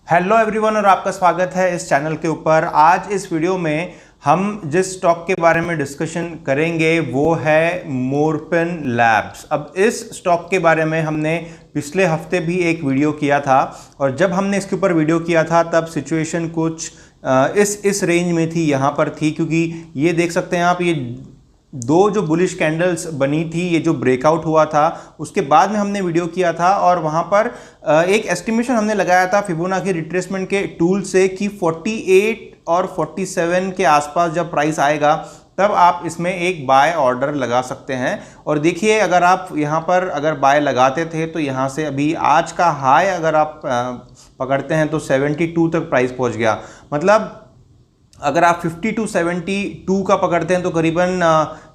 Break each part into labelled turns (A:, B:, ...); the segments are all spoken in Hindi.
A: हेलो एवरीवन और आपका स्वागत है इस चैनल के ऊपर। आज इस वीडियो में हम जिस स्टॉक के बारे में डिस्कशन करेंगे वो है मोरपिन लैब्स। अब इस स्टॉक के बारे में हमने पिछले हफ्ते भी एक वीडियो किया था और जब हमने इसके ऊपर वीडियो किया था तब सिचुएशन कुछ इस रेंज में थी, यहाँ पर थी, क्योंकि ये देख सकते हैं आप, ये दो जो बुलिश कैंडल्स बनी थी, ये जो ब्रेकआउट हुआ था उसके बाद में हमने वीडियो किया था और वहाँ पर एक एस्टिमेशन हमने लगाया था फिबोनाची रिट्रेसमेंट के टूल से कि 48 और 47 के आसपास जब प्राइस आएगा तब आप इसमें एक बाय ऑर्डर लगा सकते हैं। और देखिए, अगर आप यहाँ पर अगर बाय लगाते थे तो यहाँ से अभी आज का हाई अगर आप पकड़ते हैं तो 72 तक प्राइस पहुँच गया। मतलब अगर आप 50 to 72 का पकड़ते हैं तो करीबन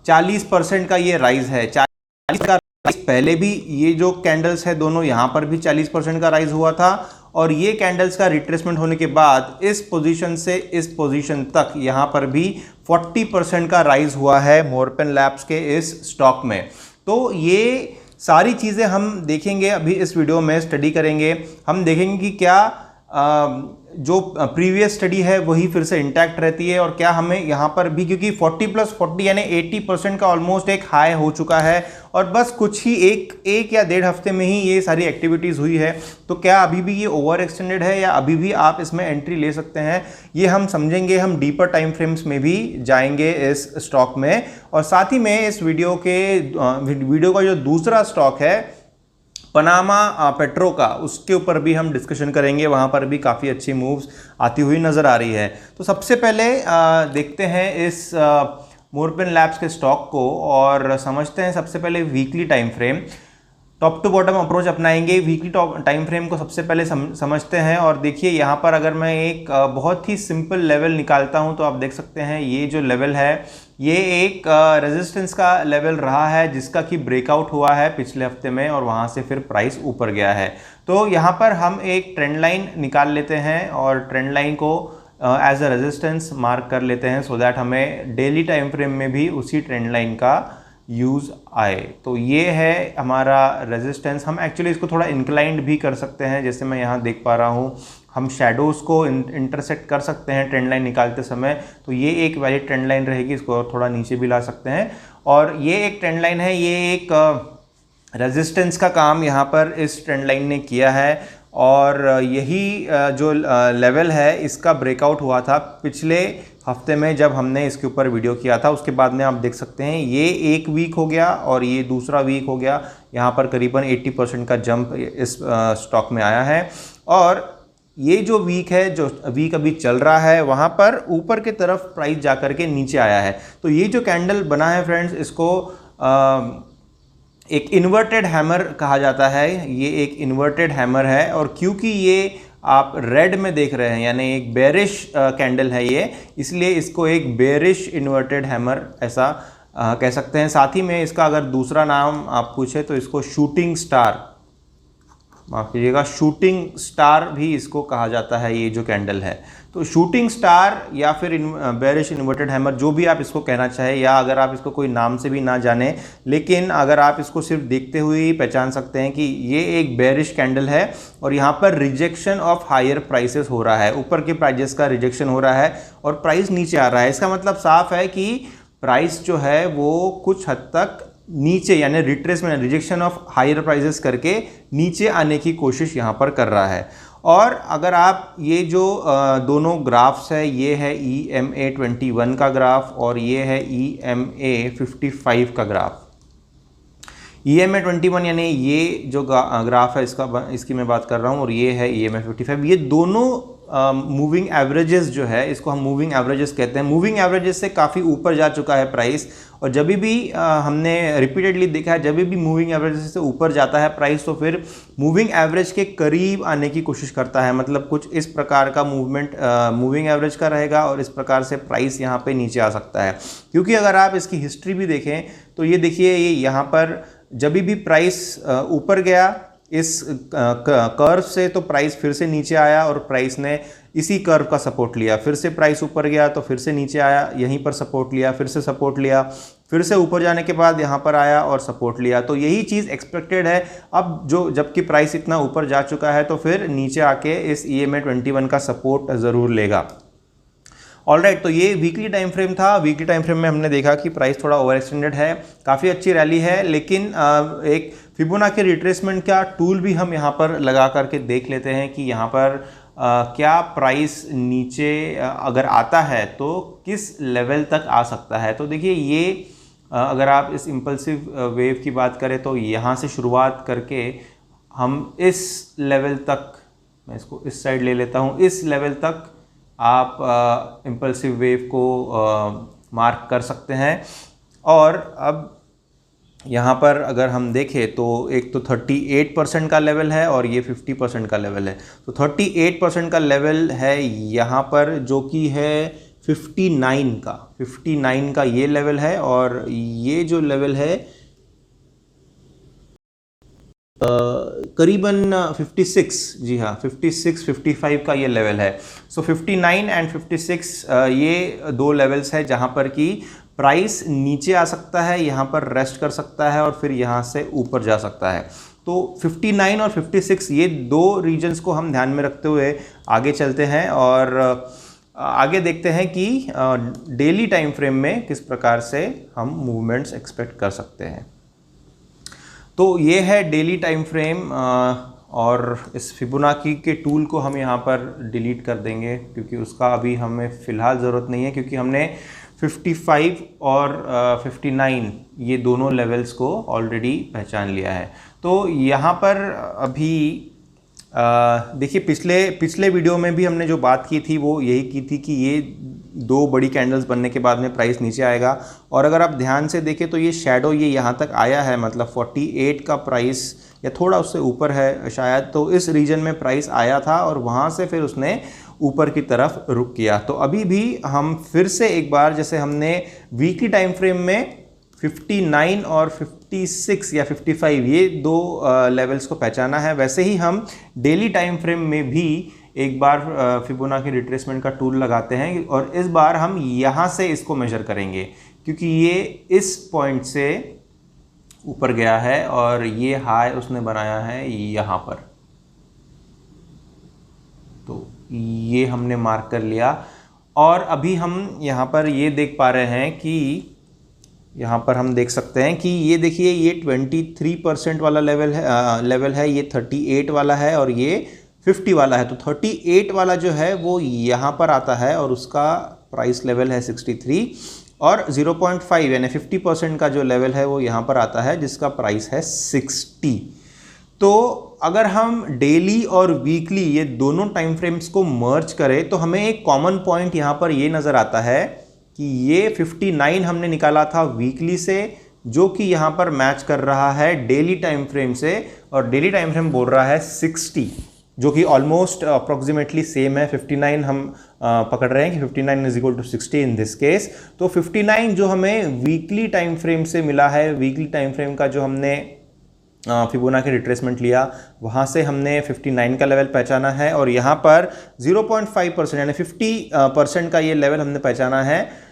A: 40% का ये राइज है। 40 का राइज पहले भी, ये जो कैंडल्स है दोनों, यहाँ पर भी 40% का राइज हुआ था और ये कैंडल्स का रिट्रेसमेंट होने के बाद इस पोजीशन से इस पोजीशन तक यहाँ पर भी 40% का राइज हुआ है मोरपिन लैब्स के इस स्टॉक में। तो ये सारी चीज़ें हम देखेंगे, अभी इस वीडियो में स्टडी करेंगे। हम देखेंगे कि क्या जो प्रीवियस स्टडी है वही फिर से इंटैक्ट रहती है और क्या हमें यहाँ पर भी, क्योंकि 40+40 यानी 80% का ऑलमोस्ट एक हाई हो चुका है और बस कुछ ही एक या डेढ़ हफ्ते में ही ये सारी एक्टिविटीज़ हुई है, तो क्या अभी भी ये ओवर एक्सटेंडेड है या अभी भी आप इसमें एंट्री ले सकते हैं, ये हम समझेंगे। हम डीपर टाइम फ्रेम्स में भी जाएंगे इस स्टॉक में और साथ ही में इस वीडियो का जो दूसरा स्टॉक है पनामा पेट्रो का, उसके ऊपर भी हम डिस्कशन करेंगे। वहाँ पर भी काफ़ी अच्छी मूव्स आती हुई नज़र आ रही है। तो सबसे पहले देखते हैं इस मोरपिन लैब्स के स्टॉक को और समझते हैं सबसे पहले weekly time frame. Top to bottom approach अपनाएंगे। वीकली टाइम फ्रेम को सबसे पहले समझते हैं और देखिए, यहाँ पर अगर मैं एक बहुत ही सिंपल लेवल निकालता हूँ तो आप देख सकते हैं ये जो लेवल है ये एक रेजिस्टेंस का लेवल रहा है जिसका कि ब्रेकआउट हुआ है पिछले हफ्ते में और वहाँ से फिर प्राइस ऊपर गया है। तो यहाँ पर हम एक ट्रेंड लाइन निकाल लेते हैं और ट्रेंड लाइन को एज अ रेजिस्टेंस मार्क कर लेते हैं सो दैट हमें डेली टाइम फ्रेम में भी उसी ट्रेंड लाइन का यूज़ आए। तो ये है हमारा रेजिस्टेंस। हम एक्चुअली इसको थोड़ा इंक्लाइंड भी कर सकते हैं, जैसे मैं यहाँ देख पा रहा हूँ। हम शैडोज़ को इंटरसेक्ट कर सकते हैं ट्रेंड लाइन निकालते समय, तो ये एक वैलिड ट्रेंड लाइन रहेगी। इसको थोड़ा नीचे भी ला सकते हैं और ये एक ट्रेंड लाइन है, ये एक रेजिस्टेंस का काम यहाँ पर इस ट्रेंड लाइन ने किया है और यही जो लेवल है इसका ब्रेकआउट हुआ था पिछले हफ्ते में जब हमने इसके ऊपर वीडियो किया था। उसके बाद में आप देख सकते हैं ये एक वीक हो गया और ये दूसरा वीक हो गया। यहाँ पर करीबन 80% का जंप इस स्टॉक में आया है और ये जो वीक है, जो वीक अभी चल रहा है, वहाँ पर ऊपर की तरफ प्राइस जा कर के नीचे आया है। तो ये जो कैंडल बना है फ्रेंड्स, इसको एक इन्वर्टेड हैमर कहा जाता है। ये एक इन्वर्टेड हैमर है और क्योंकि ये आप रेड में देख रहे हैं यानी एक बेरिश कैंडल है ये, इसलिए इसको एक बेरिश इन्वर्टेड हैमर ऐसा कह सकते हैं। साथ ही में इसका अगर दूसरा नाम आप पूछे तो इसको शूटिंग स्टार, माफ़ कीजिएगा, शूटिंग स्टार भी इसको कहा जाता है ये जो कैंडल है। तो शूटिंग स्टार या फिर बेरिश इन्वर्टेड हैमर, जो भी आप इसको कहना चाहें, या अगर आप इसको कोई नाम से भी ना जाने, लेकिन अगर आप इसको सिर्फ देखते हुए ही पहचान सकते हैं कि ये एक बेरिश कैंडल है और यहाँ पर रिजेक्शन ऑफ हायर प्राइसेस हो रहा है। ऊपर के प्राइजेस का रिजेक्शन हो रहा है और प्राइस नीचे आ रहा है। इसका मतलब साफ है कि प्राइस जो है वो कुछ हद तक नीचे, यानी retracement, rejection of higher prices करके नीचे आने की कोशिश यहाँ पर कर रहा है। और अगर आप ये जो दोनों ग्राफ्स है, ये है EMA 21 का ग्राफ और ये है EMA 55 का ग्राफ। EMA 21 यानी ये जो ग्राफ है इसकी मैं बात कर रहा हूँ और ये है EMA 55। ये दोनों मूविंग एवरेजेस जो है, इसको हम मूविंग एवरेजेस कहते हैं। मूविंग एवरेजेस से काफ़ी ऊपर जा चुका है प्राइस और जब भी हमने रिपीटेडली देखा है, जब भी मूविंग एवरेजेस से ऊपर जाता है प्राइस तो फिर मूविंग एवरेज के करीब आने की कोशिश करता है। मतलब कुछ इस प्रकार का मूवमेंट मूविंग एवरेज का रहेगा और इस प्रकार से प्राइस यहाँ पे नीचे आ सकता है। क्योंकि अगर आप इसकी हिस्ट्री भी देखें तो ये देखिए, ये यहाँ पर जब भी प्राइस ऊपर गया इस कर्व से तो प्राइस फिर से नीचे आया और प्राइस ने इसी कर्व का सपोर्ट लिया, फिर से प्राइस ऊपर गया तो फिर से नीचे आया, यहीं पर सपोर्ट लिया, फिर से सपोर्ट लिया, फिर से ऊपर जाने के बाद यहाँ पर आया और सपोर्ट लिया। तो यही चीज़ एक्सपेक्टेड है। अब जबकि प्राइस इतना ऊपर जा चुका है तो फिर नीचे आके इस EMA 21 का सपोर्ट ज़रूर लेगा। ऑलराइट, तो ये वीकली टाइम फ्रेम था। वीकली टाइम फ्रेम में हमने देखा कि प्राइस थोड़ा ओवर एक्सटेंडेड है, काफ़ी अच्छी रैली है, लेकिन एक फिबोनाची रिट्रेसमेंट का टूल भी हम यहाँ पर लगा करके देख लेते हैं कि यहाँ पर क्या प्राइस नीचे अगर आता है तो किस लेवल तक आ सकता है। तो देखिए ये अगर आप इस इम्पल्सिव वेव की बात करें तो यहाँ से शुरुआत करके हम इस लेवल तक, मैं इसको इस साइड ले लेता हूँ, इस लेवल तक आप इम्पल्सिव वेव को मार्क कर सकते हैं। और अब यहाँ पर अगर हम देखें तो एक तो 38% का लेवल है और ये 50% का लेवल है। तो 38% का लेवल है यहाँ पर, जो कि है 59 का ये लेवल है, और ये जो लेवल है करीबन 56, जी हाँ 55 का ये लेवल है। सो 59 एंड 56 ये दो लेवल्स है जहाँ पर कि प्राइस नीचे आ सकता है, यहाँ पर रेस्ट कर सकता है और फिर यहाँ से ऊपर जा सकता है। तो 59 और 56 ये दो रीजन्स को हम ध्यान में रखते हुए आगे चलते हैं और आगे देखते हैं कि डेली टाइम फ्रेम में किस प्रकार से हम मूवमेंट्स एक्सपेक्ट कर सकते हैं। तो ये है डेली टाइम फ्रेम, और इस फिबोनाची के टूल को हम यहाँ पर डिलीट कर देंगे क्योंकि उसका अभी हमें फ़िलहाल ज़रूरत नहीं है, क्योंकि हमने 55 और 59 ये दोनों लेवल्स को ऑलरेडी पहचान लिया है। तो यहाँ पर अभी देखिए पिछले वीडियो में भी हमने जो बात की थी वो यही की थी कि ये दो बड़ी कैंडल्स बनने के बाद में प्राइस नीचे आएगा, और अगर आप ध्यान से देखें तो ये शैडो ये यहाँ तक आया है, मतलब 48 का प्राइस या थोड़ा उससे ऊपर है शायद, तो इस रीजन में प्राइस आया था और वहाँ से फिर उसने ऊपर की तरफ रुक किया। तो अभी भी हम फिर से एक बार, जैसे हमने वीकली टाइम फ्रेम में 59 और 56 या 55 ये दो लेवल्स को पहचाना है, वैसे ही हम डेली टाइम फ्रेम में भी एक बार फिबोनाची रिट्रेसमेंट का टूल लगाते हैं, और इस बार हम यहाँ से इसको मेजर करेंगे क्योंकि ये इस पॉइंट से ऊपर गया है और ये हाई उसने बनाया है यहाँ पर। तो ये हमने मार्क कर लिया, और अभी हम यहाँ पर ये देख पा रहे हैं कि यहाँ पर हम देख सकते हैं कि ये देखिए ये 23% वाला लेवल है, ये 38 वाला है और ये 50 वाला है। तो 38 वाला जो है वो यहाँ पर आता है और उसका प्राइस लेवल है 63, और 0.5 यानी 50% का जो लेवल है वो यहाँ पर आता है जिसका प्राइस है 60। तो अगर हम डेली और वीकली ये दोनों टाइम फ्रेम्स को मर्ज करें तो हमें एक कॉमन पॉइंट यहाँ पर ये नज़र आता है कि ये 59 हमने निकाला था वीकली से, जो कि यहाँ पर मैच कर रहा है डेली टाइम फ्रेम से, और डेली टाइम फ्रेम बोल रहा है 60, जो कि ऑलमोस्ट अप्रॉक्सीमेटली सेम है। 59 हम पकड़ रहे हैं कि 59 is equal to 60 in this case. तो 59 जो हमें वीकली टाइम फ्रेम से मिला है, वीकली टाइम फ्रेम का जो हमने फिबोनाची रिट्रेसमेंट लिया, वहाँ से हमने 59 का लेवल पहचाना है, और यहाँ पर 0.5% यानी 50% का ये लेवल हमने पहचाना है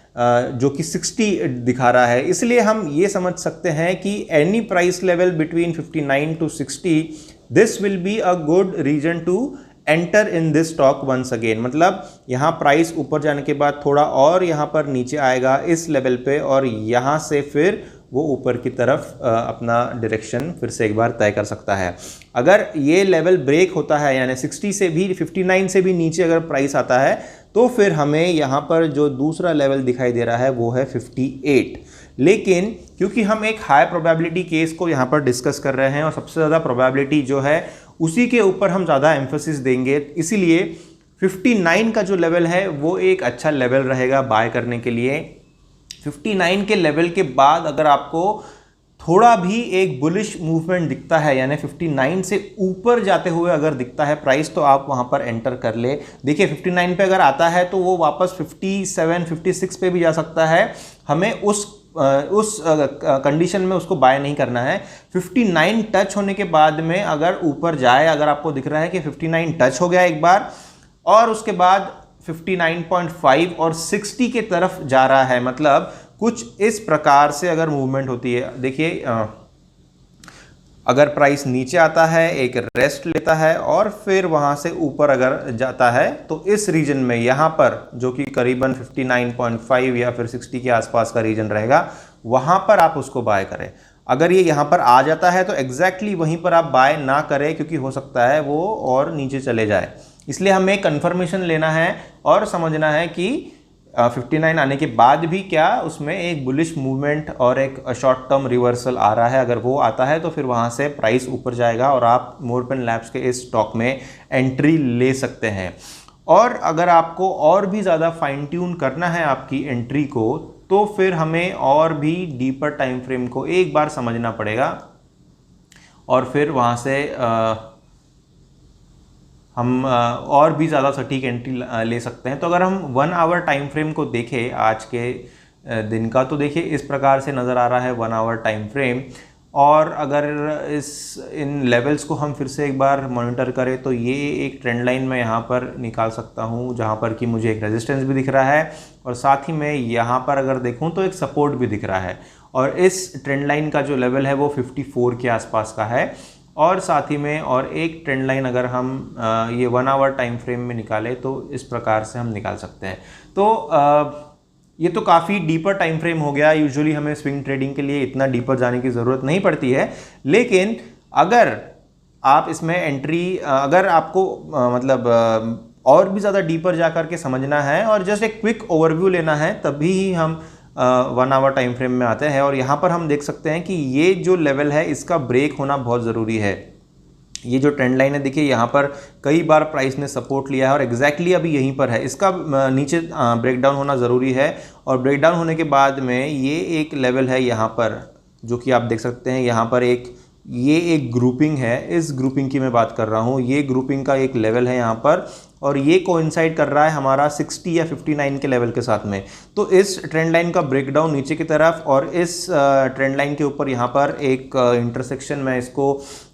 A: जो कि 60 दिखा रहा है। इसलिए हम ये समझ सकते हैं कि any price level between 59 to 60 this will be a good reason to enter in this stock once again. मतलब यहाँ प्राइस ऊपर जाने के बाद थोड़ा और यहाँ पर नीचे आएगा इस लेवल पे, और यहाँ से फिर वो ऊपर की तरफ अपना डायरेक्शन फिर से एक बार तय कर सकता है। अगर ये लेवल ब्रेक होता है यानी 60 से भी 59 से भी नीचे अगर प्राइस आता है तो फिर हमें यहाँ पर जो दूसरा लेवल दिखाई दे रहा है वो है 58। लेकिन क्योंकि हम एक हाई प्रोबेबिलिटी केस को यहाँ पर डिस्कस कर रहे हैं और सबसे ज़्यादा प्रोबेबिलिटी जो है उसी के ऊपर हम ज़्यादा एम्फोसिस देंगे, इसीलिए 59 का जो लेवल है वो एक अच्छा लेवल रहेगा बाय करने के लिए। 59 के लेवल के बाद अगर आपको थोड़ा भी एक बुलिश मूवमेंट दिखता है यानी 59 से ऊपर जाते हुए अगर दिखता है प्राइस, तो आप वहां पर एंटर कर ले। देखिए 59 पे अगर आता है तो वो वापस 57, 56 पे भी जा सकता है। हमें उस उस कंडीशन में उसको बाय नहीं करना है। 59 टच होने के बाद में अगर ऊपर जाए, अगर आपको दिख रहा है कि 59 टच हो गया एक बार और उसके बाद 59.5 और 60 के तरफ जा रहा है, मतलब कुछ इस प्रकार से अगर मूवमेंट होती है, देखिए अगर प्राइस नीचे आता है, एक रेस्ट लेता है और फिर वहां से ऊपर अगर जाता है तो इस रीजन में यहां पर जो कि करीबन 59.5 या फिर 60 के आसपास का रीजन रहेगा, वहां पर आप उसको बाय करें। अगर ये यहां पर आ जाता है तो एग्जैक्टली वहीं पर आप बाय ना करें, क्योंकि हो सकता है वो और नीचे चले जाए। इसलिए हमें कंफर्मेशन लेना है और समझना है कि 59 आने के बाद भी क्या उसमें एक बुलिश मूवमेंट और एक शॉर्ट टर्म रिवर्सल आ रहा है। अगर वो आता है तो फिर वहां से प्राइस ऊपर जाएगा और आप मोरपेन लैब्स के इस स्टॉक में एंट्री ले सकते हैं। और अगर आपको और भी ज़्यादा फाइन ट्यून करना है आपकी एंट्री को, तो फिर हमें और भी डीपर टाइम फ्रेम को एक बार समझना पड़ेगा और फिर वहाँ से हम और भी ज़्यादा सटीक एंट्री ले सकते हैं। तो अगर हम 1 आवर टाइम फ्रेम को देखें आज के दिन का, तो देखिए इस प्रकार से नज़र आ रहा है 1 आवर टाइम फ्रेम। और अगर इन लेवल्स को हम फिर से एक बार मॉनिटर करें तो ये एक ट्रेंड लाइन मैं यहाँ पर निकाल सकता हूँ, जहाँ पर कि मुझे एक रेजिस्टेंस भी दिख रहा है और साथ ही मैं यहाँ पर अगर देखूँ तो एक सपोर्ट भी दिख रहा है। और इस ट्रेंड लाइन का जो लेवल है वो 54 के आसपास का है। और साथ ही में और एक ट्रेंड लाइन अगर हम ये 1 आवर टाइम फ्रेम में निकालें तो इस प्रकार से हम निकाल सकते हैं। तो ये तो काफ़ी डीपर टाइम फ्रेम हो गया। यूजुअली हमें स्विंग ट्रेडिंग के लिए इतना डीपर जाने की ज़रूरत नहीं पड़ती है, लेकिन अगर आप इसमें एंट्री, अगर आपको मतलब और भी ज़्यादा डीपर जा कर के समझना है और जस्ट एक क्विक ओवरव्यू लेना है, तभी ही हम 1 आवर टाइम फ्रेम में आते हैं। और यहाँ पर हम देख सकते हैं कि ये जो लेवल है इसका ब्रेक होना बहुत ज़रूरी है। ये जो ट्रेंड लाइन है, देखिए यहाँ पर कई बार प्राइस ने सपोर्ट लिया है और एग्जैक्टली अभी यहीं पर है। इसका नीचे ब्रेकडाउन होना ज़रूरी है और ब्रेकडाउन होने के बाद में ये एक लेवल है यहाँ पर, जो कि आप देख सकते हैं यहाँ पर ये एक ग्रुपिंग है। इस ग्रुपिंग की मैं बात कर रहा हूँ। ये ग्रुपिंग का एक लेवल है यहाँ पर और ये कोइंसाइड कर रहा है हमारा 60 या 59 के लेवल के साथ में। तो इस ट्रेंड लाइन का ब्रेकडाउन नीचे की तरफ और इस ट्रेंड लाइन के ऊपर यहाँ पर एक इंटरसेक्शन, मैं इसको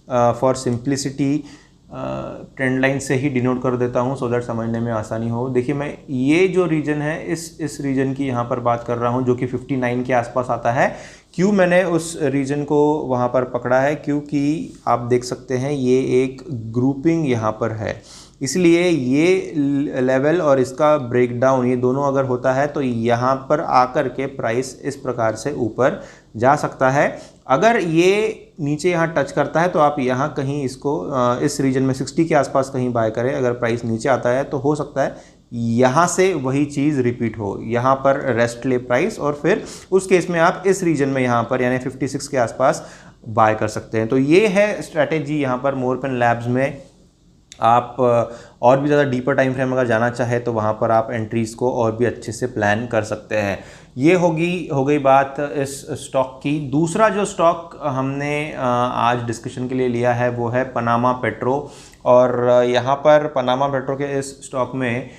A: फॉर सिंप्लिसिटी ट्रेंड लाइन से ही डिनोट कर देता हूँ सो दैट समझने में आसानी हो। देखिए मैं ये जो रीजन है इस रीजन की यहाँ पर बात कर रहा हूँ, जो कि 59 के आसपास आता है। क्यों मैंने उस रीजन को वहाँ पर पकड़ा है, क्योंकि आप देख सकते हैं ये एक ग्रुपिंग यहाँ पर है, इसलिए ये लेवल और इसका ब्रेकडाउन ये दोनों अगर होता है तो यहाँ पर आकर के प्राइस इस प्रकार से ऊपर जा सकता है। अगर ये नीचे यहाँ टच करता है तो आप यहाँ कहीं इसको इस रीजन में 60 के आसपास कहीं बाय करें। अगर प्राइस नीचे आता है तो हो सकता है यहाँ से वही चीज़ रिपीट हो, यहाँ पर रेस्ट ले प्राइस और फिर उस केस में आप इस रीजन में यहाँ पर यानी 56 के आसपास बाय कर सकते हैं। तो ये है स्ट्रैटेजी यहाँ पर मोरपेन लैब्स में। आप और भी ज़्यादा डीपर टाइम फ्रेम अगर जाना चाहे तो वहाँ पर आप एंट्रीज़ को और भी अच्छे से प्लान कर सकते हैं। ये हो गई बात इस स्टॉक की। दूसरा जो स्टॉक हमने आज डिस्कशन के लिए लिया है वो है पनामा पेट्रो। और यहाँ पर पनामा पेट्रो के इस स्टॉक में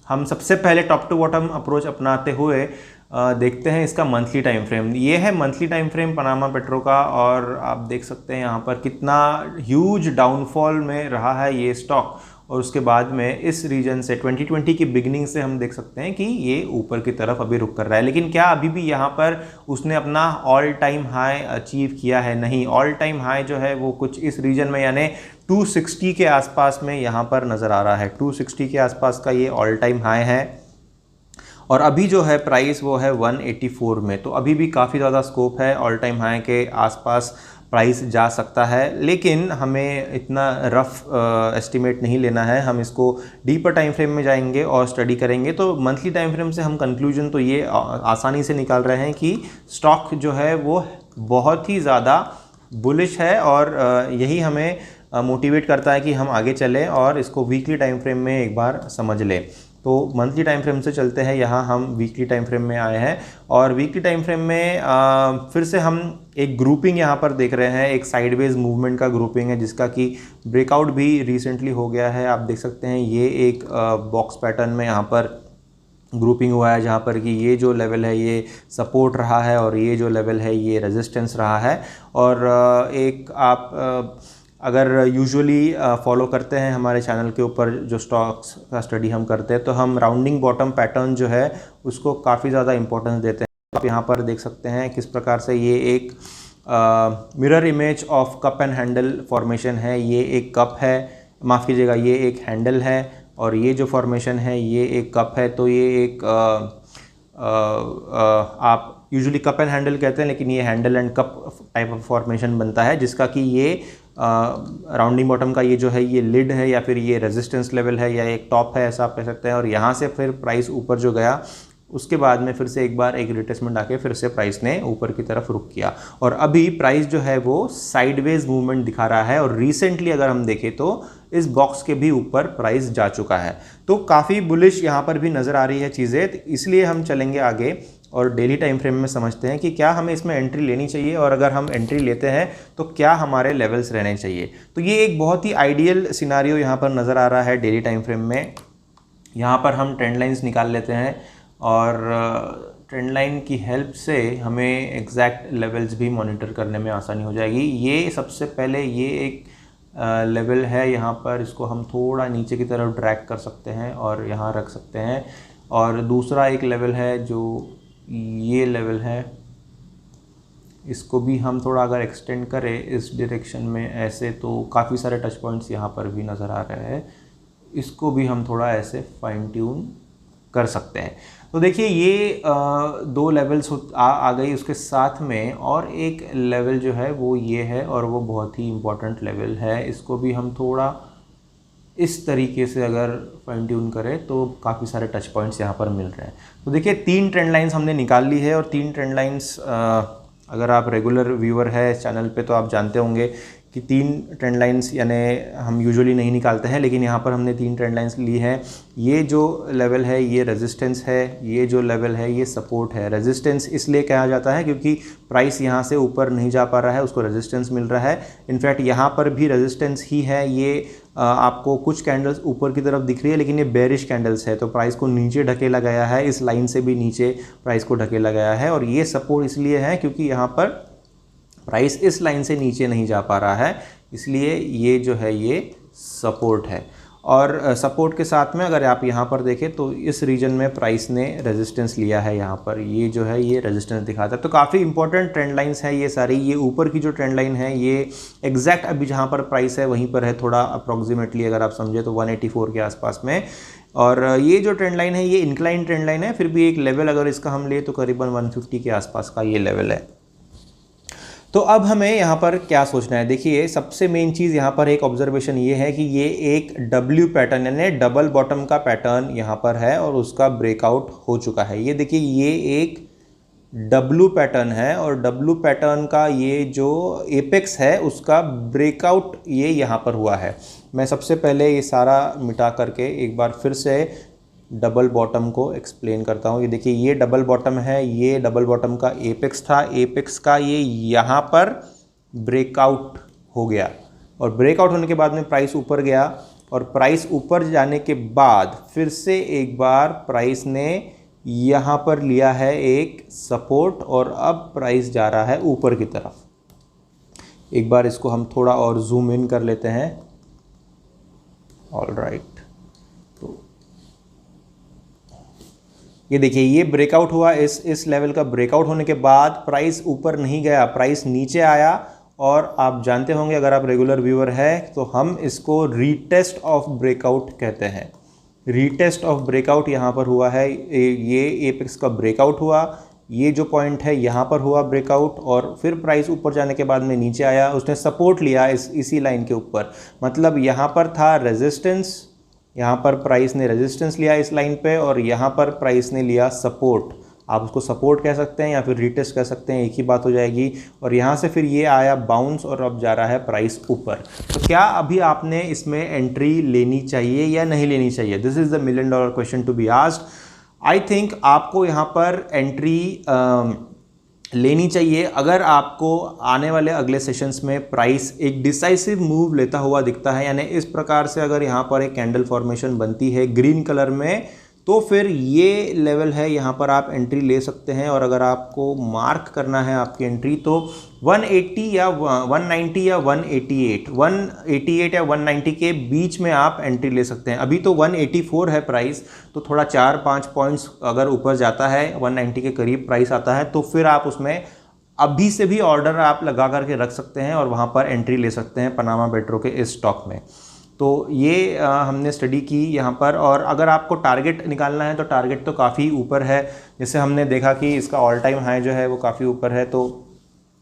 A: हम सबसे पहले टॉप टू बॉटम अप्रोच अपनाते हुए देखते हैं इसका मंथली टाइम फ्रेम। ये है monthly time frame Panama petro का और आप देख सकते हैं यहाँ पर कितना ह्यूज डाउनफॉल में रहा है ये स्टॉक। और उसके बाद में इस रीजन से 2020 की बिगिनिंग से हम देख सकते हैं कि ये ऊपर की तरफ अभी रुक कर रहा है। लेकिन क्या अभी भी यहाँ पर उसने अपना ऑल टाइम हाई अचीव किया है? नहीं, ऑल टाइम हाई जो है वो कुछ इस रीजन में यानी 260 के आसपास में यहाँ पर नज़र आ रहा है। 260 के आसपास का ये ऑल टाइम हाई है और अभी जो है प्राइस वो है 184 में। तो अभी भी काफ़ी ज़्यादा स्कोप है, ऑल टाइम हाई के आसपास प्राइस जा सकता है। लेकिन हमें इतना रफ एस्टिमेट नहीं लेना है, हम इसको डीपर टाइम फ्रेम में जाएंगे और स्टडी करेंगे। तो मंथली टाइम फ्रेम से हम कंक्लूजन तो ये आसानी से निकाल रहे हैं कि स्टॉक जो है वो बहुत ही ज़्यादा बुलिश है और यही हमें मोटिवेट करता है कि हम आगे चलें और इसको वीकली टाइम फ्रेम में एक बार समझ लें। तो मंथली टाइम फ्रेम से चलते हैं, यहाँ हम वीकली टाइम फ्रेम में आए हैं और वीकली टाइम फ्रेम में फिर से हम एक ग्रुपिंग यहाँ पर देख रहे हैं। एक साइडवेज मूवमेंट का ग्रुपिंग है जिसका कि ब्रेकआउट भी रिसेंटली हो गया है। आप देख सकते हैं ये एक बॉक्स पैटर्न में यहाँ पर ग्रुपिंग हुआ है, जहाँ पर कि ये जो लेवल है ये सपोर्ट रहा है और ये जो लेवल है ये रेजिस्टेंस रहा है। और एक आप अगर यूजुअली फॉलो करते हैं हमारे चैनल के ऊपर जो स्टॉक्स का स्टडी हम करते हैं, तो हम राउंडिंग बॉटम पैटर्न जो है उसको काफ़ी ज़्यादा इंपॉर्टेंस देते हैं। आप यहाँ पर देख सकते हैं किस प्रकार से ये एक mirror image of cup and handle formation है। ये एक कप है, माफ़ कीजिएगा, ये एक हैंडल है और ये जो फॉर्मेशन है ये एक कप है। तो ये एक आप यूजुअली कप एंड हैंडल कहते हैं, लेकिन ये handle and cup type of formation बनता है, जिसका कि ये राउंडिंग बॉटम का ये जो है ये लिड है या फिर ये रेजिस्टेंस लेवल है या एक टॉप है, ऐसा आप कह सकते हैं। और यहाँ से फिर प्राइस ऊपर जो गया उसके बाद में फिर से एक बार एक रिट्रेसमेंट आके फिर से प्राइस ने ऊपर की तरफ रुक किया और अभी प्राइस जो है वो साइडवेज मूवमेंट दिखा रहा है। और रिसेंटली अगर हम देखें तो इस बॉक्स के भी ऊपर प्राइस जा चुका है, तो काफ़ी बुलिश यहाँ पर भी नज़र आ रही है चीज़ें। तो इसलिए हम चलेंगे आगे और डेली टाइम फ्रेम में समझते हैं कि क्या हमें इसमें एंट्री लेनी चाहिए और अगर हम एंट्री लेते हैं तो क्या हमारे लेवल्स रहने चाहिए। तो ये एक बहुत ही आइडियल सिनारियो यहाँ पर नज़र आ रहा है डेली टाइम फ्रेम में। यहाँ पर हम ट्रेंड लाइन्स निकाल लेते हैं और ट्रेंड लाइन की हेल्प से हमें एग्जैक्ट लेवल्स भी मॉनिटर करने में आसानी हो जाएगी। ये सबसे पहले ये एक लेवल है, यहाँ पर इसको हम थोड़ा नीचे की तरफ ड्रैग कर सकते हैं और यहाँ रख सकते हैं। और दूसरा एक लेवल है जो ये लेवल है, इसको भी हम थोड़ा अगर एक्सटेंड करें इस डायरेक्शन में ऐसे तो काफ़ी सारे टच पॉइंट्स यहाँ पर भी नज़र आ रहे हैं। इसको भी हम थोड़ा ऐसे फाइन ट्यून कर सकते हैं। तो देखिए ये दो लेवल्स आ गई, उसके साथ में और एक लेवल जो है वो ये है और वो बहुत ही इम्पोर्टेंट लेवल है। इसको भी हम थोड़ा इस तरीके से अगर फाइन ट्यून करें तो काफ़ी सारे टच पॉइंट्स यहाँ पर मिल रहे हैं। तो देखिए 3 ट्रेंड लाइंस हमने निकाल ली है और 3 ट्रेंड लाइंस अगर आप रेगुलर व्यूअर है इस चैनल पे तो आप जानते होंगे कि 3 ट्रेंड लाइंस यानी हम यूजुअली नहीं निकालते हैं, लेकिन यहाँ पर हमने 3 ट्रेंड लाइंस ली हैं। ये जो लेवल है ये रेजिस्टेंस है, ये जो लेवल है ये सपोर्ट है। रेजिस्टेंस इसलिए कहा जाता है क्योंकि प्राइस यहाँ से ऊपर नहीं जा पा रहा है, उसको रेजिस्टेंस मिल रहा है। इनफैक्ट यहाँ पर भी रेजिस्टेंस ही है। ये आपको कुछ कैंडल्स ऊपर की तरफ दिख रही है लेकिन ये बेरिश कैंडल्स है, तो प्राइस को नीचे ढकेला गया है, इस लाइन से भी नीचे प्राइस को ढकेला गया है। और ये सपोर्ट इसलिए है क्योंकि यहाँ पर प्राइस इस लाइन से नीचे नहीं जा पा रहा है, इसलिए ये जो है ये सपोर्ट है। और सपोर्ट के साथ में अगर आप यहाँ पर देखें तो इस रीजन में प्राइस ने रेजिस्टेंस लिया है, यहाँ पर ये जो है ये रेजिस्टेंस दिखाता है। तो काफ़ी इंपॉर्टेंट ट्रेंड लाइंस है ये सारी। ये ऊपर की जो ट्रेंड लाइन है ये एग्जैक्ट अभी जहाँ पर प्राइस है वहीं पर है, थोड़ा अप्रॉक्सीमेटली अगर आप समझे तो 184 के आसपास में। और ये जो ट्रेंड लाइन है ये इंक्लाइन ट्रेंड लाइन है, फिर भी एक लेवल अगर इसका हम ले तो करीबन 150 के आसपास का ये लेवल है। तो अब हमें यहाँ पर क्या सोचना है, देखिए सबसे मेन चीज़ यहाँ पर एक ऑब्जर्वेशन ये है कि ये एक डब्ल्यू पैटर्न यानी डबल बॉटम का पैटर्न यहाँ पर है और उसका ब्रेकआउट हो चुका है। ये देखिए ये एक डब्ल्यू पैटर्न है और डब्ल्यू पैटर्न का ये जो एपेक्स है उसका ब्रेकआउट ये यहाँ पर हुआ है। मैं सबसे पहले ये सारा मिटा करके एक बार फिर से डबल बॉटम को एक्सप्लेन करता हूँ। ये देखिए ये डबल बॉटम है, ये डबल बॉटम का एपेक्स था, एपेक्स का ये यहाँ पर ब्रेकआउट हो गया और ब्रेकआउट होने के बाद में प्राइस ऊपर गया और प्राइस ऊपर जाने के बाद फिर से एक बार प्राइस ने यहाँ पर लिया है एक सपोर्ट और अब प्राइस जा रहा है ऊपर की तरफ। एक बार इसको हम थोड़ा और जूम इन कर लेते हैं। ऑल राइट, ये देखिए ये ब्रेकआउट हुआ, इस लेवल का ब्रेकआउट होने के बाद प्राइस ऊपर नहीं गया, प्राइस नीचे आया। और आप जानते होंगे अगर आप रेगुलर व्यूअर है तो हम इसको रीटेस्ट ऑफ ब्रेकआउट कहते हैं। रीटेस्ट ऑफ ब्रेकआउट यहाँ पर हुआ है, ये एपेक्स का ब्रेकआउट हुआ, ये जो पॉइंट है यहाँ पर हुआ ब्रेकआउट और फिर प्राइस ऊपर जाने के बाद में नीचे आया, उसने सपोर्ट लिया इसी लाइन के ऊपर। मतलब यहाँ पर था रेजिस्टेंस, यहाँ पर प्राइस ने रेजिस्टेंस लिया इस लाइन पे और यहाँ पर प्राइस ने लिया सपोर्ट। आप उसको सपोर्ट कह सकते हैं या फिर रीटेस्ट कह सकते हैं, एक ही बात हो जाएगी। और यहाँ से फिर ये आया बाउंस और अब जा रहा है प्राइस ऊपर। तो क्या अभी आपने इसमें एंट्री लेनी चाहिए या नहीं लेनी चाहिए? This is the $1 million question to be asked. I think आपको यहाँ पर एंट्री लेनी चाहिए अगर आपको आने वाले अगले सेशंस में प्राइस एक डिसाइसिव मूव लेता हुआ दिखता है। यानी इस प्रकार से अगर यहाँ पर एक कैंडल फॉर्मेशन बनती है ग्रीन कलर में तो फिर ये लेवल है, यहाँ पर आप एंट्री ले सकते हैं। और अगर आपको मार्क करना है आपकी एंट्री तो 180 या 190 या 188 या 190 के बीच में आप एंट्री ले सकते हैं। अभी तो 184 है प्राइस, तो थोड़ा 4-5 पॉइंट्स अगर ऊपर जाता है, 190 के करीब प्राइस आता है, तो फिर आप उसमें अभी से भी ऑर्डर आप लगा करके रख सकते हैं और वहाँ पर एंट्री ले सकते हैं पनामा पेट्रो के इस स्टॉक में। तो ये हमने स्टडी की यहाँ पर। और अगर आपको टारगेट निकालना है तो टारगेट तो काफ़ी ऊपर है, जैसे हमने देखा कि इसका ऑल टाइम हाई जो है वो काफ़ी ऊपर है। तो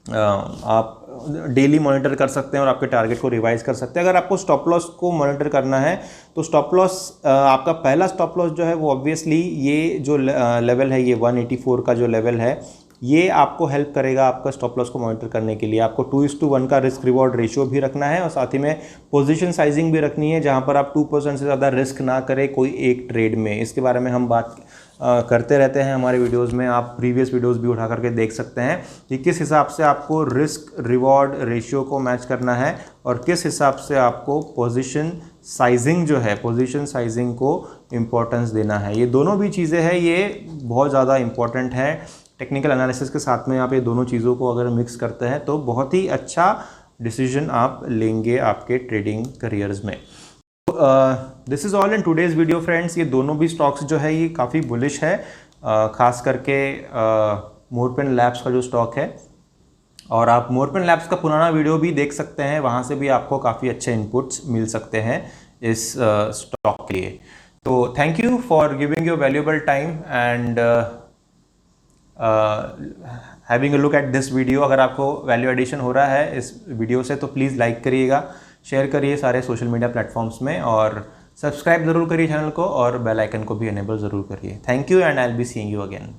A: आप डेली मॉनिटर कर सकते हैं और आपके टारगेट को रिवाइज कर सकते हैं। अगर आपको स्टॉप लॉस को मॉनिटर करना है तो स्टॉप लॉस, आपका पहला स्टॉप लॉस जो है वो ऑब्वियसली ये जो लेवल है, ये 184 का जो लेवल है, ये आपको हेल्प करेगा आपका स्टॉप लॉस को मॉनिटर करने के लिए। आपको 2:1 का रिस्क रिवॉर्ड रेशियो भी रखना है और साथ ही में पोजीशन साइजिंग भी रखनी है, जहां पर आप 2% से ज़्यादा रिस्क ना करें कोई एक ट्रेड में। इसके बारे में हम बात करते रहते हैं हमारे वीडियोस में, आप प्रीवियस वीडियोस भी उठा करके देख सकते हैं कि किस हिसाब से आपको रिस्क रिवॉर्ड रेशियो को मैच करना है और किस हिसाब से आपको पोजीशन साइजिंग जो है, पोजीशन साइजिंग को इम्पोर्टेंस देना है। ये दोनों भी चीज़ें हैं, ये बहुत ज़्यादा इम्पोर्टेंट है। टेक्निकल एनालिसिस के साथ में आप ये दोनों चीज़ों को अगर मिक्स करते हैं तो बहुत ही अच्छा डिसीजन आप लेंगे आपके ट्रेडिंग करियर्स में। This is all in today's video friends. ये दोनों भी स्टॉक्स जो है ये काफ़ी बुलिश है, खास करके मोरपिन लैब्स का जो स्टॉक है। और आप मोरपिन लैब्स का पुराना वीडियो भी देख सकते हैं, वहाँ से भी आपको काफ़ी अच्छे इनपुट्स मिल सकते हैं इस स्टॉक के लिए। तो thank you for giving your valuable time and having a look at this video. अगर आपको वैल्यू एडिशन हो रहा है इस वीडियो से तो प्लीज़ लाइक करिएगा, शेयर करिए सारे सोशल मीडिया प्लेटफॉर्म्स में और सब्सक्राइब ज़रूर करिए चैनल को और बेल आइकन को भी इनेबल ज़रूर करिए। Thank you and I will be seeing you again.